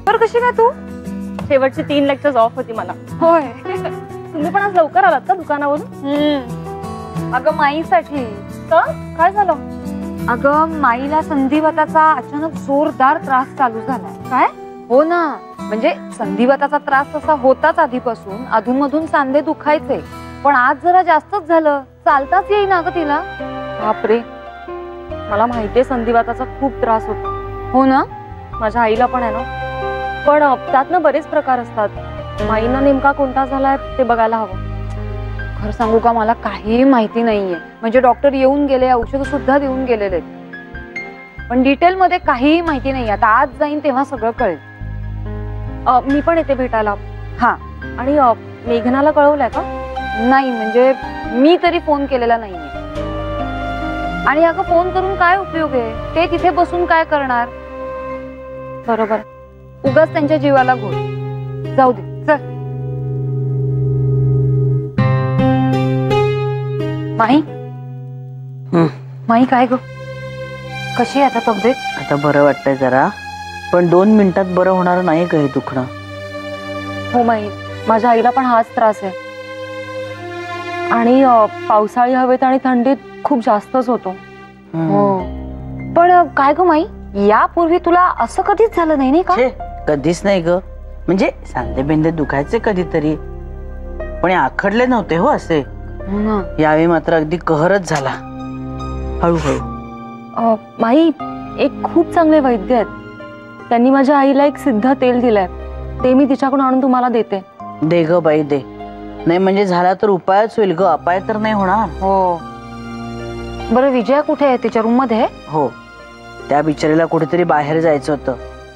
तर कशी काय तू? शेवटची 3 लेक्चर्स ऑफ होती मला. होय. तुम्ही पण आज लवकर आलात का दुकानावरून? अगं माईसाठी. का? काय झालं? अगं माईला संधिवाताचा अचानक जोरदार त्रास चालू झालाय. काय? हो ना, म्हणजे संधिवाताचा त्रास तसा होताच आधीपासून, अधूनमधून सांधे दुखायचे, पण आज जरा जास्तच झालं. चालताच येईना ग तिला. बापरे, मला माहितीये संधिवाताचा खूप त्रास होतो. हो ना, माझ्या आईला पण आहे ना. पण त्यातनं बरेच प्रकार असतात. माईंना नेमका कोणता झालाय ते बघायला हवं. खरं सांगू का, मला काही माहिती नाहीये. म्हणजे डॉक्टर येऊन गेले, औषध सुद्धा देऊन गेलेले, पण डिटेल मध्ये काही माहिती नाही. आता आज जाईन तेव्हा सगळं कळेल. मी पण येते भेटायला. हा, आणि मेघनाला कळवलंय का? नाही, म्हणजे मी तरी फोन केलेला नाहीये. आणि अगं फोन करून काय उपयोग आहे? ते तिथे बसून काय करणार? बरोबर, उगाच त्यांच्या जीवाला घोळ. जाऊ दे, चल. माही माही, काय ग, कशी आहे आता तब्येत? आता बरं वाटतंय जरा, पण 2 मिनिटात बरं होणार नाही का हे दुखणं? हो माही, माझ्या आईला पण हाच त्रास आहे. आणि पावसाळी हवेत आणि थंडीत खूप जास्तच होतो. हो, पण काय ग माई, यापूर्वी तुला असं कधीच झालं नाही का? कधीच नाही ग. म्हणजे सांधे बिंदे दुखायचे कधीतरी, पण आखडले नव्हते हो असे. यावेळी मात्र अगदी कहरच झाला. हळूहळू. माई, एक खूप चांगले वैद्य आहेत. त्यांनी माझ्या आईला एक सिद्ध तेल दिलंय. ते मी तिच्याकडून आणून तुम्हाला देते. दे ग बाई, दे. नाही म्हणजे झाला तर उपायच होईल ग, अपाय तर नाही होणार. हो. बरं, विजया कुठे आहे? तिच्या रूम मध्ये? हो, त्या बिचारीला कुठेतरी बाहेर जायचं होतं,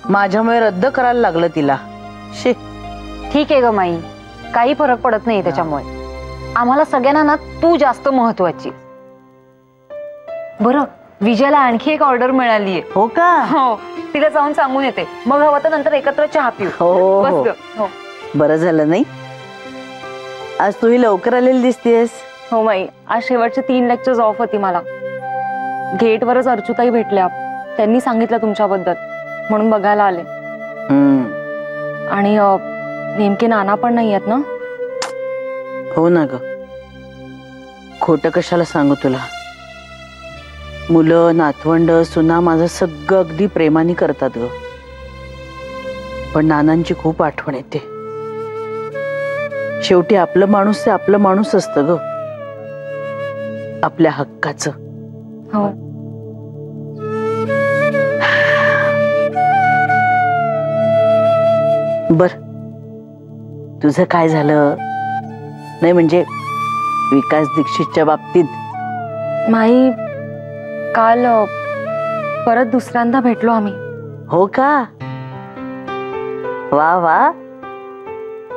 माझ्यामुळे रद्द करायला लागलं तिला. शे. ठीक आहे ग माई, काही फरक पडत नाही त्याच्यामुळे. आम्हाला सगळ्यांना ना तू जास्त महत्वाची. बरं, विजयाला आणखी एक ऑर्डर मिळालीये. हो का? हो, तिला जाऊन सांगून येते, मग हवं तर नंतर एकत्र चहा पिऊ. हो, हो. बरं झालं नाही, आज तूही लवकर आलेली दिसतेस. हो माई, आज शेवटचे 3 लेक्चर्स ऑफ होती मला. गेटवरच अर्चुताई भेटल्या. त्यांनी सांगितलं तुमच्याबद्दल, म्हणून बघायला आले. आणि नेमके नाना पण नाही आहेत ना? हो ना ग, खोटं कशाला सांगू तुला. मुलं, नातवंड, सुना माझं सगळं अगदी प्रेमाने करतात ग, पण नानांची खूप आठवण येते. शेवटी आपलं माणूस ते आपलं माणूस असतं ग, आपल्या हक्काचं. हो. बर, तुझं काय झालं? नाही म्हणजे विकास दीक्षितच्या बाबतीत. माई, काल परत दुसऱ्यांदा भेटलो आम्ही. हो का? वा वा.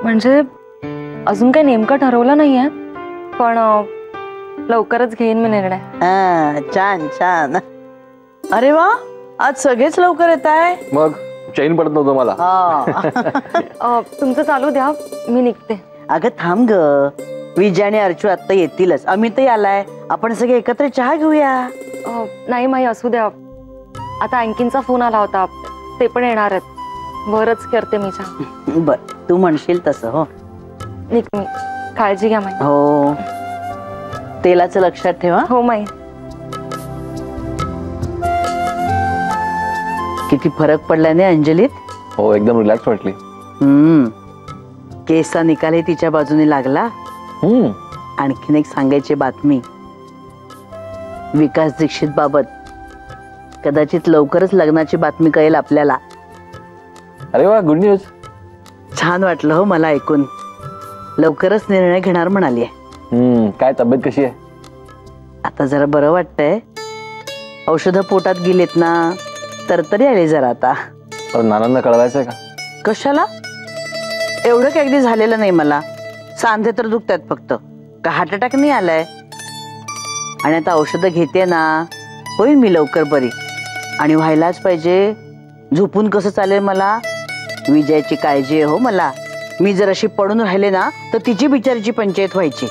म्हणजे अजून काही नेमकं ठरवलं नाहीये, पण लवकरच घेईन मी निर्णय. छान छान. अरे वा, आज सगळेच लवकर येत आहे. मग चैन पडत नव्हतं मला. तुमचं चालू द्या, मी निघते. अगं थांब ग, विजय आणि अर्चू आता येतीलच, अमितही आलाय, आपण सगळे एकत्र चहा घेऊया. नाही माई, असू द्या. आता आणखीनचा फोन आला होता, ते पण येणार आहेत. वरच करते मी चहा. बर, तू म्हणशील तसं. हो, निघ मी. काळजी घ्या माई. हो, तेलाचं लक्षात ठेवा. हो माई. किती फरक पडला नाही अंजलीत? हो, एकदम रिलॅक्स वाटली. केसचा निकालही तिच्या बाजूने लागला. आणखीन एक सांगायची बातमी, विकास दीक्षित बाबत कदाचित लवकरच लग्नाची बातमी कळेल आपल्याला. अरे वा, गुड न्यूज. छान वाटलं हो मला ऐकून. लवकरच निर्णय घेणार म्हणाली. काय तब्येत कशी आहे? आता जरा बरं वाटतंय. औषधं पोटात गेलेत ना, तर तरी आले जरा आता. नानांना कळवायचंय का? कशाला? एवढं काही अगदी झालेलं नाही मला. सांधे तर दुखतात फक्त, का हार्ट अटॅक नाही आलाय. आणि आता औषधं घेते ना, होईल मी लवकर बरी. आणि व्हायलाच पाहिजे. झोपून कसं चालेल मला? विजयाची काळजी आहे हो मला. मी जर अशी पडून राहिले ना, तर तिची बिचारीची पंचायत व्हायची.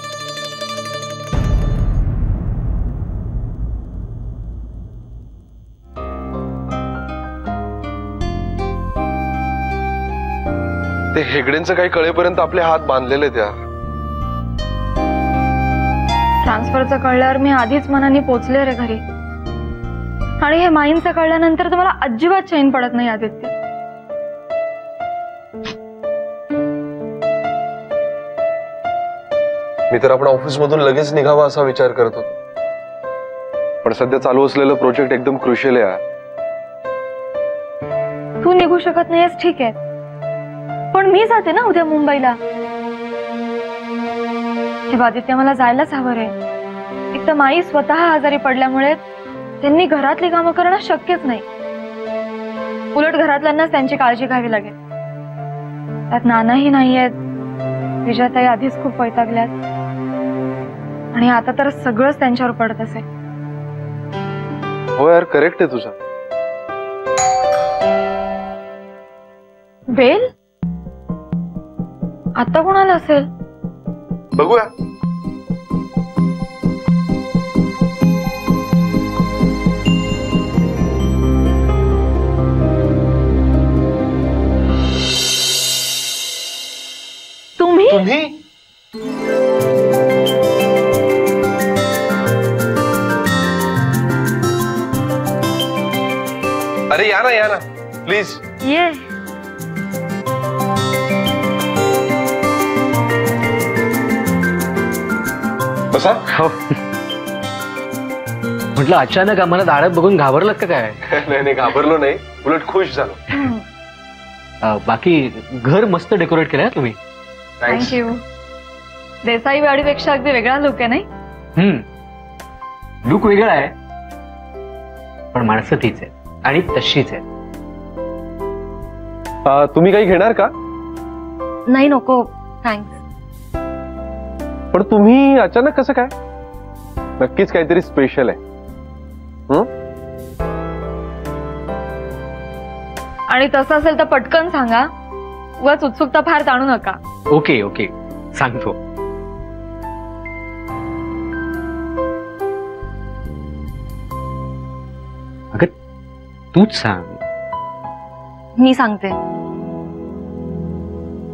ते हेगडेंचं काही कळेपर्यंत आपले हात बांधलेले आहेत यार. ट्रान्सफरचं कळल्यावर मी आधीच मनाने पोचले रे घरी. आणि हे माईंचं कळल्यानंतर तर मला अजिबात चैन पडत नाही आदित्य. मी तर आपण ऑफिस मधून लगेच निघावा असा विचार करत होतो, पण सध्या चालू असलेलं प्रोजेक्ट एकदम क्रुशियल आहे यार. तू निघू शकत नाहीस ठीक आहे, पण मी जाते ना उद्या मुंबईला. हे आदित्य मला जायलाच हवं रे. एक तर माई स्वतः आजारी पडल्यामुळे त्यांनी घरातली कामं करणं शक्यच नाही. उलट घरातल्यांनाच त्यांची काळजी घ्यावी लागेल. त्यात नानाही नाहीयेत, विजयाताई आधीच खूप वैतागल्यात आणि आता तर सगळंच त्यांच्यावर पडत असेल. हो यार, करेक्ट आहे तुझं. बेल आता कोणाला असेल बघूया. तुम्ही अरे या ना प्लीज ये. बसा. म्हटलं अचानक आम्हाला दारात बघून घाबरलात का काय? नाही घाबरलो नाही, उलट खुश झालो. बाकी घर मस्त डेकोरेट केलंय तुम्ही. थँक्यू. देसाई वाडीपेक्षा अगदी वेगळा लुक आहे नाही? लुक वेगळा आहे, पण माणसं तीच आहे आणि तशीच आहे. तुम्ही काही घेणार का? नाही नको थँक्स. पण तुम्ही अचानक कसं काय? नक्कीच काहीतरी स्पेशल आहे. आणि तसं असेल तर पटकन सांगा, उगाच उत्सुकता फार ताणू नका. ओके ओके सांगतो. अगं तूच सांग. मी सांगते.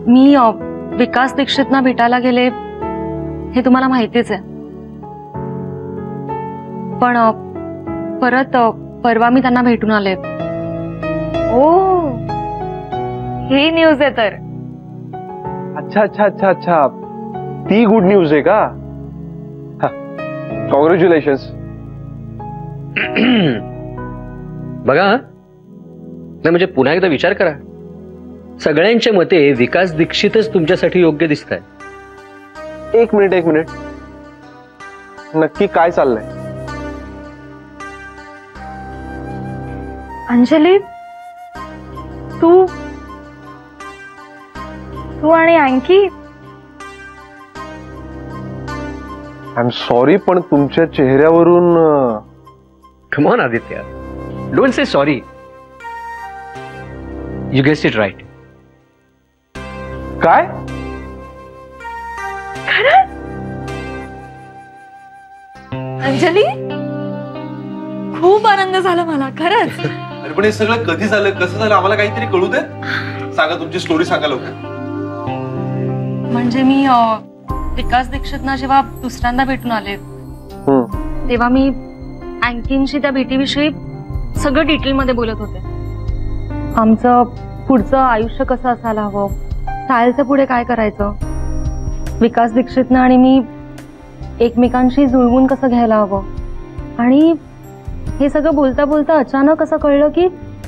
मी विकास दीक्षितना भेटायला गेले हे तुम्हाला माहितीच आहे, पण परत परवा मी त्यांना भेटून आले. ओ ही न्यूज आहे तर. अच्छा अच्छा अच्छा अच्छा, ती गुड न्यूज आहे का? कॉंग्रॅच्युलेशन्स. बघा नाही म्हणजे पुन्हा एकदा विचार करा. सगळ्यांच्या मते विकास दीक्षितच तुमच्यासाठी योग्य दिसत आहे. एक मिनिट, नक्की काय चाललंय? अंजली, तू आणि अंकी. आय एम सॉरी, पण तुमच्या चेहऱ्यावरून. Come on Aditya, don't say sorry. You guessed it right. काय? अंजली, खूप आनंद झाला मला खरंच. अरे पण हे सगळं कधी झालं, कसं झालं, आम्हाला काहीतरी कळू दे. सांगा, तुमची स्टोरी सांगा लवकर. म्हणजे मी विकास दीक्षितना जेव्हा दुसऱ्यांदा भेटून आले तेव्हा मी अंकींशी त्या भेटीविषयी सगळं डिटेलमध्ये बोलत होते. आमचं पुढचं आयुष्य कसं असायला हवं, सायलचं पुढे काय करायचं, विकास दीक्षितना आणि मी एकमेकांशी जुळवून कसं घ्यायला हवं. आणि हे सगळं बोलता बोलता अचानक असं कळलं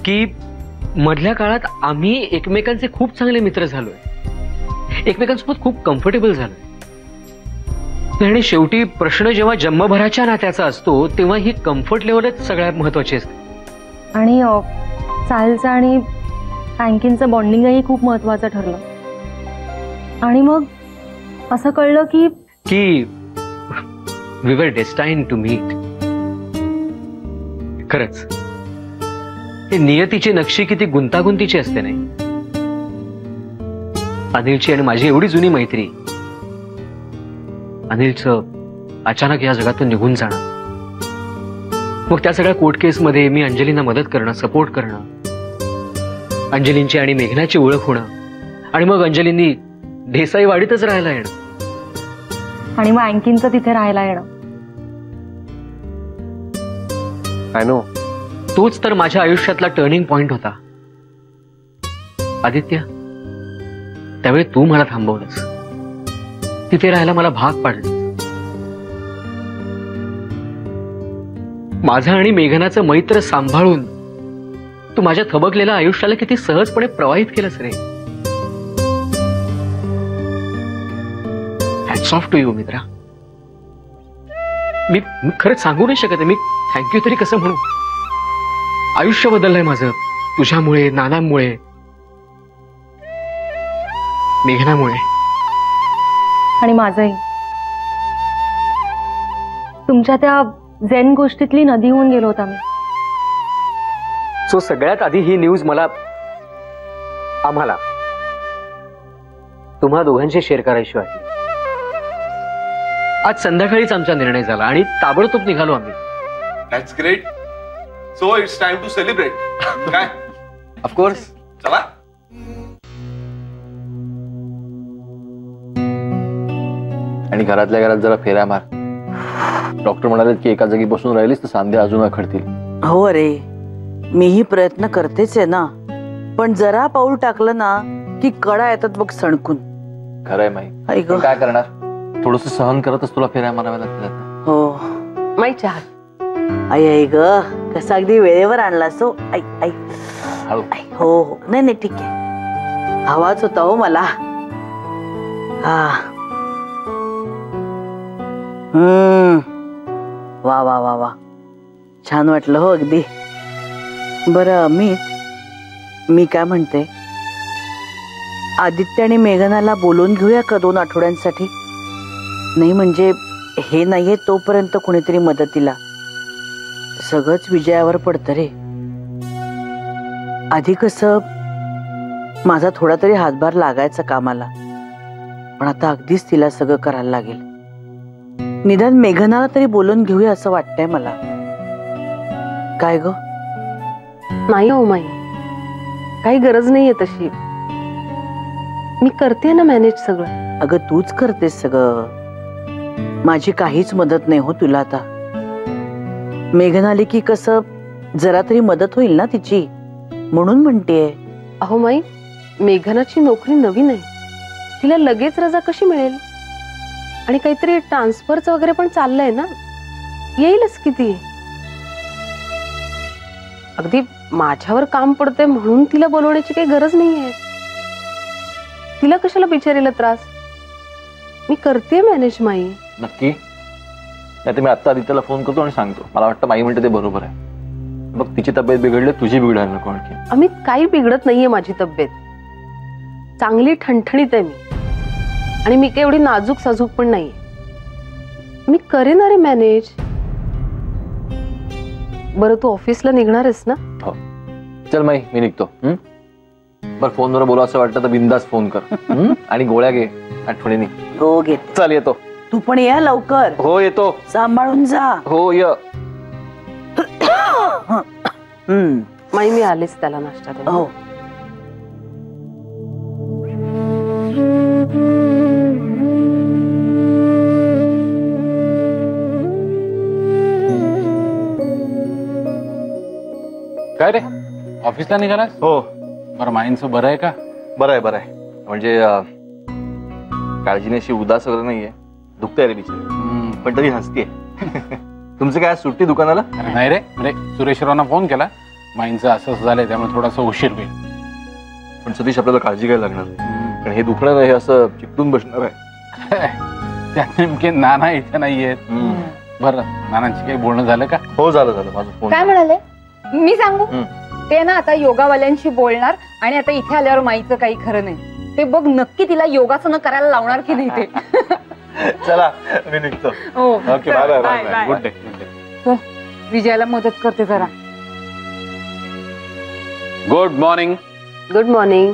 की मधल्या काळात आम्ही एकमेकांचे खूप चांगले मित्र झालोय, एकमेकांसोबत खूप कम्फर्टेबल झालोय. आणि शेवटी प्रश्न जेव्हा जन्मभराच्या नात्याचा असतो तेव्हा ही कम्फर्ट लेवलच सगळ्यात महत्वाची असते. आणि सायलचं आणि अंकींचं बॉन्डिंगही खूप महत्वाचं ठरलं. आणि मग असं कळलं की we were destined to meet. खरंच हे नियतीची नक्षी किती गुंतागुंतीची असते नाही. अनिलची आणि माझी एवढी जुनी मैत्री, अनिलचं अचानक या जगातून निघून जाणं, मग त्या सगळ्या कोर्ट केस मध्ये मी अंजलींना मदत करणं, सपोर्ट करणं, अंजलींची आणि मेघनाची ओळख होणं, आणि मग अंजलींनी देसाई वाडीतच राहायला येणं. आणि मग अँकिनचं तिथे राहायला येणं. I know. तोच तर माझ्या आयुष्यातला टर्निंग पॉइंट होता आदित्य. त्यावेळी तू मला थांबवलंस, तिथे राहायला मला भाग पाडलं. माझं आणि मेघनाचं मैत्र सांभाळून तू माझ्या थबकलेल्या आयुष्याला किती सहजपणे प्रवाहित केलंस रे. हॅट्स ऑफ टू यू मित्रा. मी खरंच सांगू नाही शकत. मी थँक्यू तरी कसं म्हणू. आयुष्य बदललंय माझं तुझ्यामुळे, नानांमुळे, मेघनामुळे. आणि माझंही. तुमच्या त्या झेन गोष्टीतली नदी होऊन गेलो होता मी. सो सगळ्यात आधी ही न्यूज आम्हाला तुम्हा दोघांशी शेअर करायची वाटली. आज संध्याकाळीच आमचा निर्णय झाला आणि ताबडतोब निघालो आम्ही. That's great. So it's time to celebrate. काय? ऑफकोर्स. चला. आणि घरातल्या घरात जरा फेऱ्या मार. डॉक्टर म्हणाले की एका जागी बसून राहिलीस तर सांधे अजून आखडतील. हो अरे, मीही प्रयत्न करतेच आहे ना, पण जरा पाऊल टाकलं ना की कळा येतात बघ सणकून. खरंय माई. ऐक काय करणार, थोडस सहन करतच तुला फेऱ्या माराव्या लागतील. हो माई चहा. आई आई ग, कसा अगदी वेळेवर आणलास हो. आई आई. हळू. हो हो, नाही नाही ठीक आहे. हवाच होता हो मला. हा. वा वा वा वा, छान वाटलं हो अगदी. बरं अमित, मी काय म्हणते, आदित्य आणि मेघनाला बोलून घेऊया का 2 आठवड्यांसाठी? नाही म्हणजे हे नाहीये तोपर्यंत कुणीतरी मदतीला. सगळंच विजयावर पडतं रे. आधी कसं माझा थोडा तरी हातभार लागायचा कामाला, पण आता अगदीच तिला सगळं करायला लागेल. निदान मेघनाला तरी बोलून घेऊया असं वाटतंय मला. काय ग? नाही हो माई, काही गरज नाहीये तशी. मी करते ना मॅनेज सगळं. अगं तूच करतेस सगळं, माझी काहीच मदत नाही हो तुला. आता मेघना आली की कसं जरा तरी मदत होईल ना तिची, म्हणून म्हणतेय. अहो माई, मेघनाची नोकरी नवीन आहे, तिला लगेच रजा कशी मिळेल? आणि काहीतरी ट्रान्सफरचं वगैरे पण चाललंय ना, येईलच किती. अगदी माझ्यावर काम पडतंय म्हणून तिला बोलवण्याची काही गरज नाहीये. तिला कशाला बिचारीला त्रास. मी करते मॅनेज माई. नक्की? नाही तर मी आत्ता आदित्यला फोन करतो आणि सांगतो. मला वाटतं माई म्हणते ते बरोबर आहे. बघ तिची तब्येत बिघडली, तुझी बिघडायला नको आणखी. अमित, काही बिघडत नाहीये माझी तब्येत. चांगली ठणठणीत आहे मी, आणि मी काही एवढी नाजूक साजूक पण नाहीये. मी करेन अरे मॅनेज. बरं तू ऑफिसला निघणार आहेस ना? हो. चल माई, मी निघतो. बरं फोनवर बोला असं वाटतं तर बिंदास फोन कर. आणि गोळ्या घे आठवणीने. हो घेत. चल येतो. तू पण या लवकर. हो येतो. सांभाळून जा. हो ये. माई मी आलेच त्याला नाश्ता द्यायला. हो. काय रे, ऑफिसला निघालास? हो. बरं, माईंचं बरं आहे का? बरं आहे, बरं आहे. म्हणजे काळजीने अशी उदास वगैरे नाहीये. दुखतंय रे बिचारी, पण तरी हसतीये. तुमचं काय सुट्टी दुकानाला? नाही रे, म्हणजे सुरेशरावांना फोन केला, माईंचं असं झालंय त्यामुळे थोडासा उशीर होईल. पण सतीश आपल्याला काळजी घ्यायला लागणार, कारण हे दुखणं नाही, हे असं चिकटून बसणार आहे. त्यात नेमके नाना इथे नाहीयेत. बरं, नानांची काही बोलणं झालं का? हो झालं झालं. माझं फोन. काय म्हणाले? मी सांगू? ते ना आता योगावाल्यांशी बोलणार, आणि आता इथे आल्यावर माईचं काही खरं नाही. ते बघ नक्की तिला योगासनं करायला लावणार की नाही ते. चला मी निघतो. Okay, bye bye bye bye. Good day. Good day. विजयाला मदत करते जरा. Good morning. Good morning.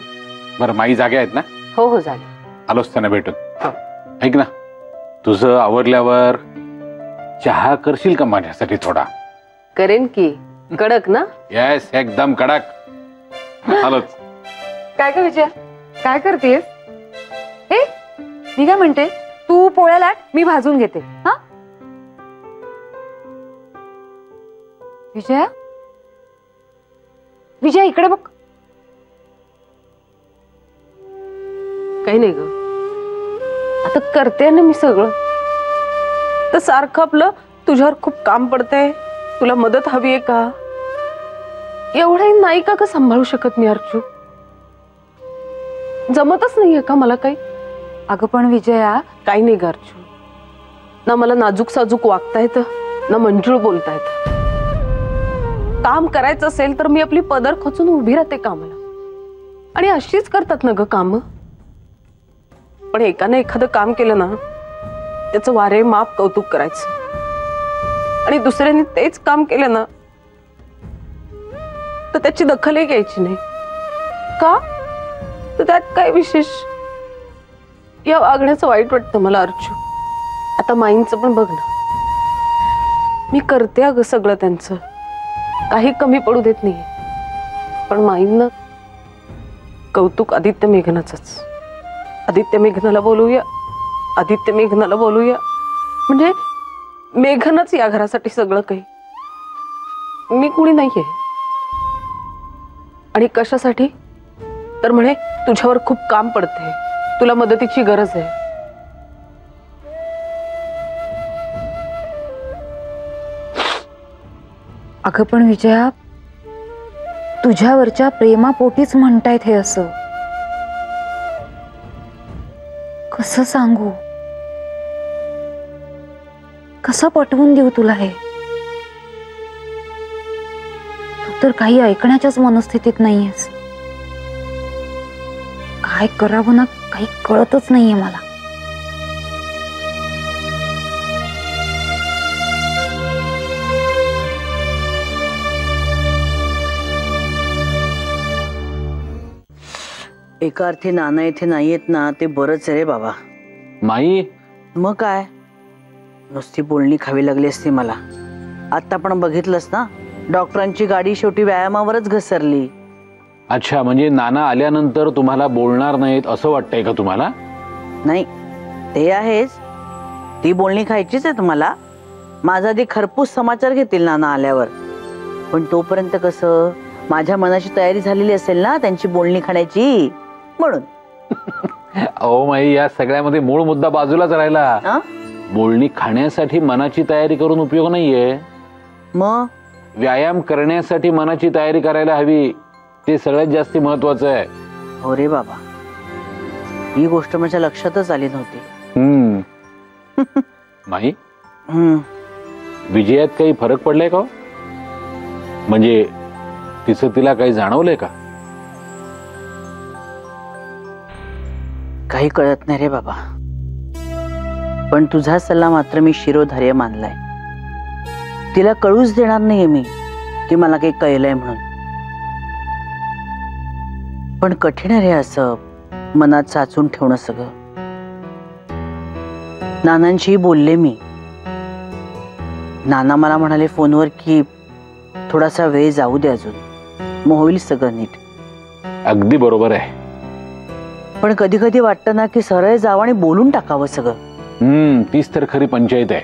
बरं, माई जागे आहेत ना? हो हो झाले. आलोच त्यांना भेटून. ऐक ना, तुझं आवरल्यावर चहा करशील का माझ्यासाठी थोडा? करेन की. कडक ना? येस, एकदम कडक. आलोच. काय का विजय, काय करतेस? हे मी काय म्हणते, तू पोळ्या लाट, मी भाजून घेते. हा विजया, विजया इकडे बघ. काही नाही ग, आता करते ना मी सगळं. तर सारखं आपलं तुझ्यावर खूप काम पडतंय, तुला मदत हवी आहे का, एवढंही नाही का सांभाळू शकत मी अर्चू? जमतच नाहीये का मला काही? अगं पण विजया, काही नाही ग अर्चू, ना मला नाजूक साजूक वागता येतं, ना मंजूळ बोलता येतं. काम करायचं असेल तर मी आपली पदर खोचून उभी राहते कामाला, आणि अशीच करतात ना ग काम. पण एकाने एखादं काम केलं ना, त्याचं वारे माप कौतुक करायचं, आणि दुसऱ्याने तेच काम केलं ना तर त्याची दखलही घ्यायची नाही. का? तर त्यात काय विशेष? या वागण्याचं वाईट वाटतं मला अर्चू. आता माईंचं पण बघ ना, मी करते अगं सगळं त्यांचं, काही कमी पडू देत नाही. पण माईंना कौतुक आदित्य मेघनाचंच. आदित्य मेघनाला बोलूया, आदित्य मेघनाला बोलूया, म्हणजे मेघनच या घरासाठी सगळं काही, मी कुणी नाहीये. आणि कशासाठी? तर म्हणे तुझ्यावर खूप काम पडते, तुला मदतीची गरज आहे. अगं पण विजया, तुझ्यावरच्या प्रेमापोटीच म्हणतायत हे असं. कसं सांगू, कसं पटवून देऊ तुला हे? तू तर काही ऐकण्याच्याच मनस्थितीत नाहीयेस. काय करावं ना काही कळतच नाहीये मला. एका अर्थी नाना इथे नाहीयेत ना, ते बरंच आहे रे बाबा. माई, मग काय, नुसती बोलणी खावी लागली असती मला. आता पण बघितलंस ना, डॉक्टरांची गाडी शेवटी व्यायामावरच घसरली. अच्छा, म्हणजे नाना आल्यानंतर तुम्हाला बोलणार नाहीत असं वाटतंय का तुम्हाला? नाही, ते आहेच, ती बोलणी खायचीच आहे तुम्हाला. माझा आधी खरपूस समाचार घेतील नाना आल्यावर. पण तोपर्यंत कसं, माझ्या मनाची तयारी झालेली असेल ना त्यांची बोलणी खाण्याची, म्हणून. अहो माई, या सगळ्यामध्ये मूळ मुद्दा बाजूलाच राहिला. बोलणी खाण्यासाठी मनाची तयारी करून उपयोग नाहीये. मग व्यायाम करण्यासाठी मनाची तयारी करायला हवी, ते सगळ्यात जास्त महत्वाचं आहे. हो रे बाबा, ही गोष्ट माझ्या लक्षातच आली नव्हती. माई, विजयात काही फरक पडलाय का? म्हणजे तिचं तिला काही जाणवलंय का? काही कळत नाही रे बाबा, पण तुझा सल्ला मात्र मी शिरोधार्य मानलाय. तिला कळूच देणार नाहीये मी की मला काही कळलंय म्हणून. पण कठीण आहे रे असं मनात साचून ठेवणं सगळं. नानांशी बोलले मी. नाना मला म्हणाले फोनवर की थोडासा वेळ जाऊ दे अजून, मग होईल सगळं नीट. अगदी बरोबर आहे. पण कधी कधी वाटतं ना की सरळ जावं आणि बोलून टाकावं सगळं. तीच तर खरी पंचायत आहे.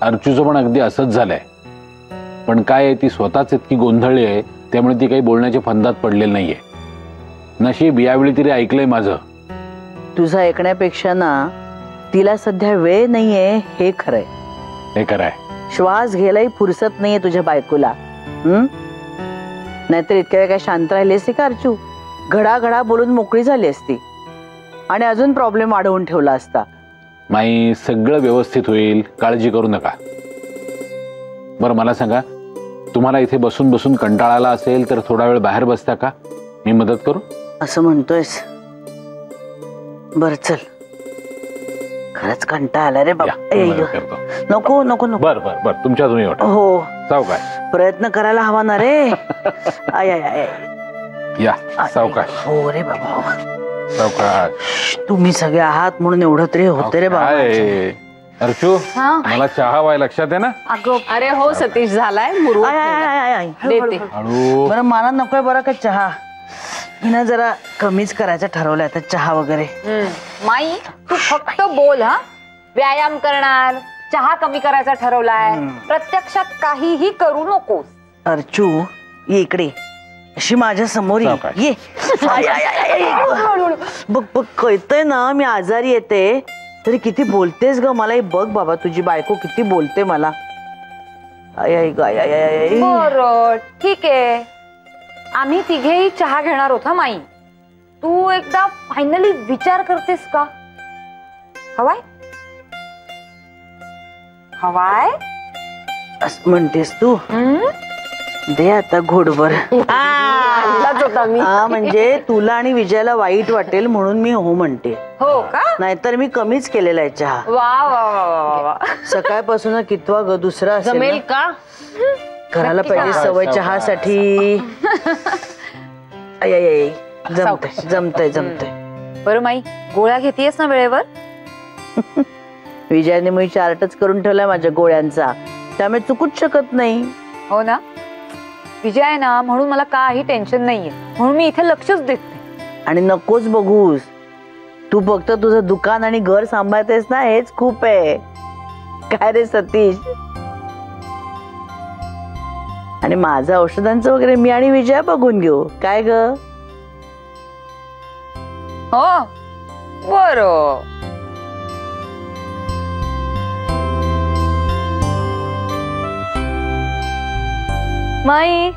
अर्चूचं पण अगदी असंच झालंय. पण काय आहे, ती स्वतःच इतकी गोंधळली आहे, त्यामुळे ती काही बोलण्याच्या फंदात पडलेली नाहीये. नशीब यावेळी तरी ऐकलंय माझं. तुझं ऐकण्यापेक्षा ना तिला सध्या वेळ नाहीये हे खरंय. हे खरंय. श्वास घ्यायलाही फुरसत नाहीये तुझ्या बायकोला. नाहीतर इतक्या वेळ काय शांत राहिली असती का अर्चू? घडाघडा बोलून मोकळी झाली असती आणि अजून प्रॉब्लेम वाढवून ठेवला असता. माई, सगळं व्यवस्थित होईल, काळजी करू नका. बरं मला सांगा, तुम्हाला इथे बसून बसून कंटाळाला असेल तर थोडा वेळ बाहेर बसता का? मी मदत करू? असं म्हणतोयस? बर चल, खरंच कंटाळा आला रे बाबा. नको नको नको. बर बर बर, तुमच्या तुम्ही वाटत. हो, सावकाश. प्रयत्न करायला हवा ना रे. I I I. या सावकाश. हो रे बाबा, सावकाश. तुम्ही सगळे आहात म्हणून एवढं तरी होते रे बाबा. अर्चू, मला चहा वाय लक्षात आहे ना? अरे हो सतीश, झालाय मुरवत देते. हळू. बरं मला नकोय बरं का चहा. हिना जरा कमीच करायचं ठरवलंय आता चहा वगैरे. माई तू फक्त बोल हा. व्यायाम करणार, चहा कमी करायचा ठरवलाय, प्रत्यक्षात काहीही करू नकोस. अर्चू ये इकडे, अशी माझ्या समोर ये. I, I, I, I, I. बघ बघ कळतंय ना मी आजारी येते तरी किती बोलतेस ग मला. बघ बाबा तुझी बायको किती बोलते मला. I I I I I. बरं ठीक आहे, आम्ही तिघेही चहा घेणार होत माई. तू एकदा फायनली विचार करतेस का? हवाय हवाय असं म्हणतेस तू? दे आता घोडभर. म्हणजे तुला आणि विजयाला वाईट वाटेल म्हणून मी हो म्हणते. हो का? नाहीतर मी कमीच केलेला आहे चहा. वा वा वा वा. सकाळपासून कितवा ग दुसरा जमेल का? करायला पाहिजे सवय चहासाठी. जमतय जमतय जमतय. बरं माई गोळ्या घेतेस ना वेळेवर? विजयाने मी चार्टच करून ठेवलाय माझ्या गोळ्यांचा, त्यामुळे चुकूच शकत नाही. हो ना, विजय आहे ना म्हणून मला काही टेन्शन नाहीये, म्हणून मी इथे लक्षच देत नाही. आणि नकोच बघूस, तू फक्त तुझं दुकान आणि घर सांभाळतेस ना हेच खूप आहे. काय रे सतीश? आणि माझं औषधांचं वगैरे मी आणि विजया बघून घेऊ काय ग? हो बरं. माई